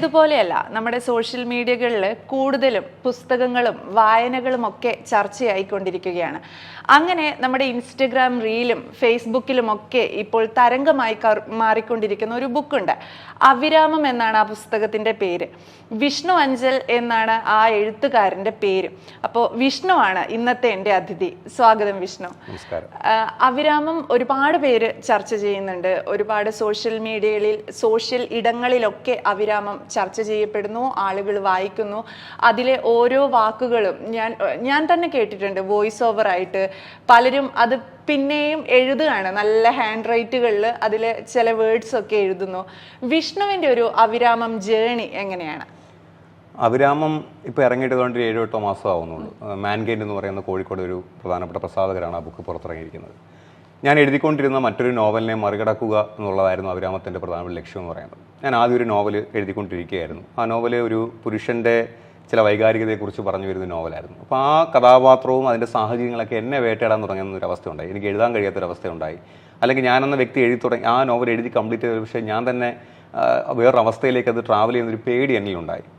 ഇതുപോലെയല്ല നമ്മുടെ സോഷ്യൽ മീഡിയകളിൽ കൂടുതലും പുസ്തകങ്ങളും വായനകളും ഒക്കെ ചർച്ചയായിക്കൊണ്ടിരിക്കുകയാണ്. അങ്ങനെ നമ്മുടെ ഇൻസ്റ്റഗ്രാം റീലും ഫേസ്ബുക്കിലും ഒക്കെ ഇപ്പോൾ തരംഗമായി മാറിക്കൊണ്ടിരിക്കുന്ന ഒരു ബുക്കുണ്ട്. അവിരാമം എന്നാണ് ആ പുസ്തകത്തിന്റെ പേര്. വിഷ്ണു അഞ്ചൽ എന്നാണ് ആ എഴുത്തുകാരന്റെ പേര്. അപ്പോൾ വിഷ്ണുവാണ് ഇന്നത്തെ എൻ്റെ അതിഥി. സ്വാഗതം വിഷ്ണു. നമസ്കാരം. അവിരാമം ഒരുപാട് പേര് ചർച്ച ചെയ്യുന്നുണ്ട്. ഒരുപാട് സോഷ്യൽ മീഡിയകളിൽ സോഷ്യൽ ഇടങ്ങളിലൊക്കെ അവിരാമം ചർച്ച ചെയ്യപ്പെടുന്നു, ആളുകൾ വായിക്കുന്നു. അതിലെ ഓരോ വാക്കുകളും ഞാൻ തന്നെ കേട്ടിട്ടുണ്ട്. വോയിസ് ഓവർ ആയിട്ട് പലരും അത് പിന്നെയും എഴുതുകയാണ്, നല്ല ഹാൻഡ് റൈറ്റുകളിൽ അതിൽ ചില വേർഡ്സ് ഒക്കെ എഴുതുന്നു. വിഷ്ണുവിൻ്റെ ഒരു അവിരാമം ജേണി എങ്ങനെയാണ്? അവിരാമം ഇപ്പോൾ ഇറങ്ങിയിട്ട് ഒരു 7-8 മാസം ആവുന്നുള്ളൂ. മാൻഗൈൻഡ് എന്ന് പറയുന്ന കോഴിക്കോട് ഒരു പ്രധാനപ്പെട്ട പ്രസാധകരാണ് ആ ബുക്ക് പുറത്തിറങ്ങിയിരിക്കുന്നത്. ഞാൻ എഴുതിക്കൊണ്ടിരുന്ന മറ്റൊരു നോവലിനെ മറികടക്കുക എന്നുള്ളതായിരുന്നു അവിരാമത്തിൻ്റെ പ്രധാന ലക്ഷ്യം എന്ന് പറയുന്നത്. ഞാൻ ആദ്യം ഒരു നോവൽ എഴുതിക്കൊണ്ടിരിക്കുകയായിരുന്നു. ആ നോവല് ഒരു പുരുഷൻ്റെ ചില വൈകാരികതയെക്കുറിച്ച് പറഞ്ഞു വരുന്ന നോവലായിരുന്നു. അപ്പോൾ ആ കഥാപാത്രവും അതിൻ്റെ സാഹചര്യങ്ങളൊക്കെ എന്നെ വേട്ടയിടാൻ തുടങ്ങുന്ന ഒരു അവസ്ഥ ഉണ്ടായി. എനിക്ക് എഴുതാൻ കഴിയാത്തൊരവസ്ഥ ഉണ്ടായി. അല്ലെങ്കിൽ ഞാനെന്ന വ്യക്തി എഴുതി തുടങ്ങി ആ നോവൽ എഴുതി കംപ്ലീറ്റ് ചെയ്ത പക്ഷേ ഞാൻ തന്നെ വേറൊരു അവസ്ഥയിലേക്ക് അത് ട്രാവൽ ചെയ്യുന്നൊരു പേടി എന്നിലുണ്ടായി.